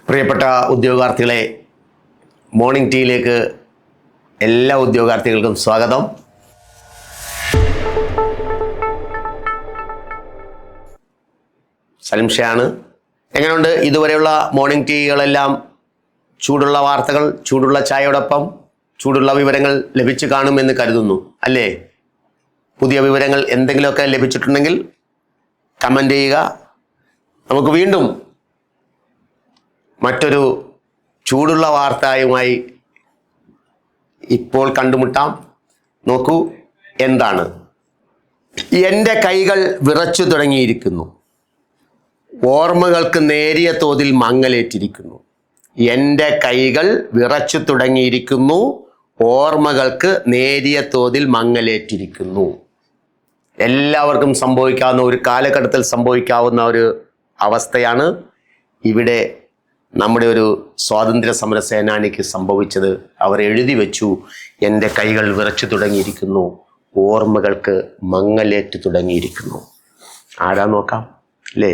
പ്രിയപ്പെട്ട ഉദ്യോഗാർത്ഥികളെ, മോർണിംഗ് ടീയിലേക്ക് എല്ലാ ഉദ്യോഗാർത്ഥികൾക്കും സ്വാഗതം. സലിം ഷാണ്. എങ്ങനെയുണ്ട് ഇതുവരെയുള്ള മോർണിംഗ് ടീകളെല്ലാം? ചൂടുള്ള വാർത്തകൾ, ചൂടുള്ള ചായയോടൊപ്പം ചൂടുള്ള വിവരങ്ങൾ ലഭിച്ചു കാണുമെന്ന് കരുതുന്നു, അല്ലേ? പുതിയ വിവരങ്ങൾ എന്തെങ്കിലുമൊക്കെ ലഭിച്ചിട്ടുണ്ടെങ്കിൽ കമൻ്റ് ചെയ്യുക. നമുക്ക് വീണ്ടും മറ്റൊരു ചൂടുള്ള വാർത്തയുമായി ഇപ്പോൾ കണ്ടുമുട്ടാം. നോക്കൂ, എന്താണ്? എൻ്റെ കൈകൾ വിറച്ചു തുടങ്ങിയിരിക്കുന്നു, ഓർമ്മകൾക്ക് നേരിയ തോതിൽ മങ്ങലേറ്റിരിക്കുന്നു. എൻ്റെ കൈകൾ വിറച്ചു തുടങ്ങിയിരിക്കുന്നു, ഓർമ്മകൾക്ക് നേരിയ തോതിൽ മങ്ങലേറ്റിരിക്കുന്നു. എല്ലാവർക്കും സംഭവിക്കാവുന്ന ഒരു കാലഘട്ടത്തിൽ സംഭവിക്കാവുന്ന ഒരു അവസ്ഥയാണ് ഇവിടെ നമ്മുടെ ഒരു സ്വാതന്ത്ര്യ സമര സേനാനിക്ക് സംഭവിച്ചത്. അവർ എഴുതി വെച്ചു, എൻ്റെ കൈകൾ വിറച്ചു തുടങ്ങിയിരിക്കുന്നു, ഓർമ്മകൾക്ക് മങ്ങലേറ്റ് തുടങ്ങിയിരിക്കുന്നു. ആരാ നോക്കാം, അല്ലേ?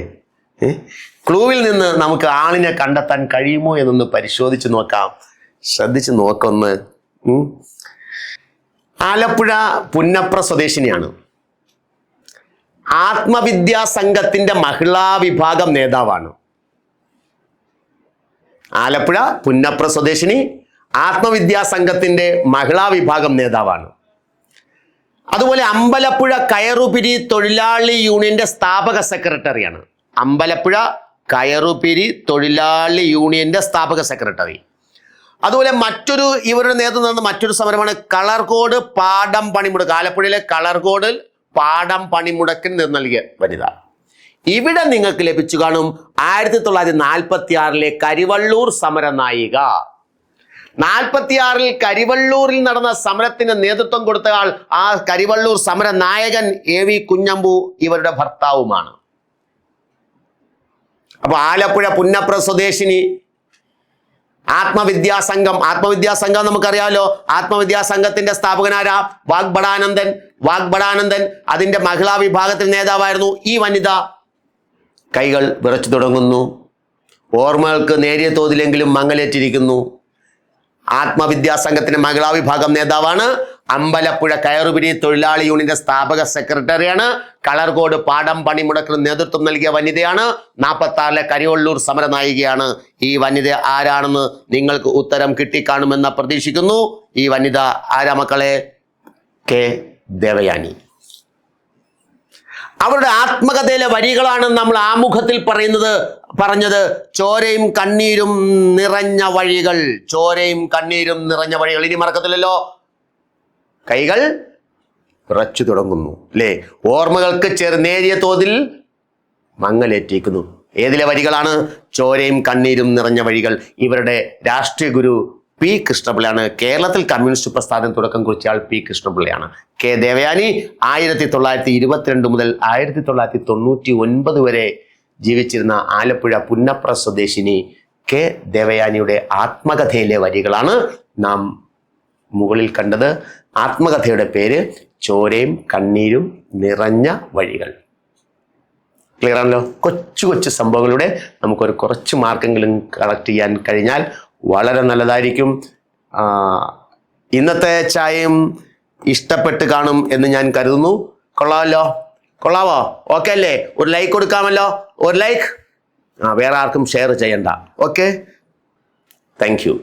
ക്ലൂവിൽ നിന്ന് നമുക്ക് ആളിനെ കണ്ടെത്താൻ കഴിയുമോ എന്നൊന്ന് പരിശോധിച്ച് നോക്കാം. ശ്രദ്ധിച്ച് നോക്കൊന്ന്. ആലപ്പുഴ പുന്നപ്ര സ്വദേശിനിയാണ്. ആത്മവിദ്യാ സംഘത്തിന്റെ മഹിളാ വിഭാഗം നേതാവാണ്. ആലപ്പുഴ പുന്നപ്ര സ്വദേശിനി, ആത്മവിദ്യാ സംഘത്തിന്റെ മഹിളാ വിഭാഗം നേതാവാണ്. അതുപോലെ അമ്പലപ്പുഴ കയറുപിരി തൊഴിലാളി യൂണിയന്റെ സ്ഥാപക സെക്രട്ടറിയാണ്. അമ്പലപ്പുഴ കയറുപിരി തൊഴിലാളി യൂണിയന്റെ സ്ഥാപക സെക്രട്ടറി. അതുപോലെ ഇവരുടെ നേതൃത്വം നടന്ന മറ്റൊരു സമരമാണ് കളർകോട് പാടം പണിമുടക്ക്. ആലപ്പുഴയിലെ കളർകോട് പാടം പണിമുടക്കിന് നേതൃത്വം നൽകിയ വനിത. ഇവിടെ നിങ്ങൾക്ക് ലഭിച്ചു കാണും 1946 കരിവള്ളൂർ സമര നായിക. 46 കരിവള്ളൂരിൽ നടന്ന സമരത്തിന് നേതൃത്വം കൊടുത്ത ആൾ ആ കരിവള്ളൂർ സമര നായകൻ AV കുഞ്ഞമ്പു ഇവരുടെ ഭർത്താവുമാണ്. അപ്പൊ ആലപ്പുഴ പുന്നപ്ര സ്വദേശിനി, ആത്മവിദ്യാ സംഘം നമുക്കറിയാമല്ലോ. ആത്മവിദ്യാ സംഘത്തിന്റെ സ്ഥാപകനാരാ? വാഗ്ബടാനന്ദൻ അതിന്റെ മഹിളാ വിഭാഗത്തിൽ നേതാവായിരുന്നു. ഈ വനിത കൈകൾ വിറച്ചു തുടങ്ങുന്നു, ഓർമ്മകൾക്ക് നേരിയ തോതിലെങ്കിലും മങ്ങലേറ്റിരിക്കുന്നു. ആത്മവിദ്യാ സംഘത്തിന്റെ മഹിളാ വിഭാഗം നേതാവാണ്. അമ്പലപ്പുഴ കയറുപിരി തൊഴിലാളി യൂണിയന്റെ സ്ഥാപക സെക്രട്ടറിയാണ്. കളർകോട് പാടം പണിമുടക്കിന് നേതൃത്വം നൽകിയ വനിതയാണ്. 46 കരിവള്ളൂർ സമര നായികയാണ്. ഈ വനിത ആരാണെന്ന് നിങ്ങൾക്ക് ഉത്തരം കിട്ടിക്കാണുമെന്ന് പ്രതീക്ഷിക്കുന്നു. ഈ വനിത ആരാ മക്കളെ? കെ ദേവയാനി. അവരുടെ ആത്മകഥയിലെ വരികളാണ് നമ്മൾ ആമുഖത്തിൽ പറഞ്ഞത്. ചോരയും കണ്ണീരും നിറഞ്ഞ വഴികൾ, ചോരയും കണ്ണീരും നിറഞ്ഞ വഴികൾ. ഇനി മറക്കത്തില്ലല്ലോ. കൈകൾ വിറച്ചു തുടങ്ങുന്നു, അല്ലേ? ഓർമ്മകൾക്ക് നേരിയ തോതിൽ മങ്ങലേറ്റിരിക്കുന്നു. ഏതിലെ വരികളാണ്? ചോരയും കണ്ണീരും നിറഞ്ഞ വഴികൾ. ഇവരുടെ രാഷ്ട്രീയ ഗുരു പി കൃഷ്ണപിള്ളയാണ്. കേരളത്തിൽ കമ്മ്യൂണിസ്റ്റ് പ്രസ്ഥാനം തുടക്കം കുറിച്ച ആൾ പി കൃഷ്ണപിള്ളയാണ്. കെ ദേവയാനി 1922 മുതൽ 1999 വരെ ജീവിച്ചിരുന്ന ആലപ്പുഴ പുന്നപ്ര സ്വദേശിനി കെ ദേവയാനിയുടെ ആത്മകഥയിലെ വരികളാണ് നാം മുകളിൽ കണ്ടത്. ആത്മകഥയുടെ പേര് ചോരയും കണ്ണീരും നിറഞ്ഞ വഴികൾ. ക്ലിയർ ആണല്ലോ? കൊച്ചു സംഭവങ്ങളുടെ നമുക്കൊരു കുറച്ച് മാർക്കെങ്കിലും കളക്ട് ചെയ്യാൻ കഴിഞ്ഞാൽ വളരെ നല്ലതായിരിക്കും. ഇന്നത്തെ ചായയും ഇഷ്ടപ്പെട്ട് കാണും എന്ന് ഞാൻ കരുതുന്നു. കൊള്ളാവോ? ഓക്കെ അല്ലേ? ഒരു ലൈക്ക് കൊടുക്കാമല്ലോ. ഒരു ലൈക്ക്. വേറെ ആർക്കും ഷെയർ ചെയ്യണ്ട. Okay, thank you.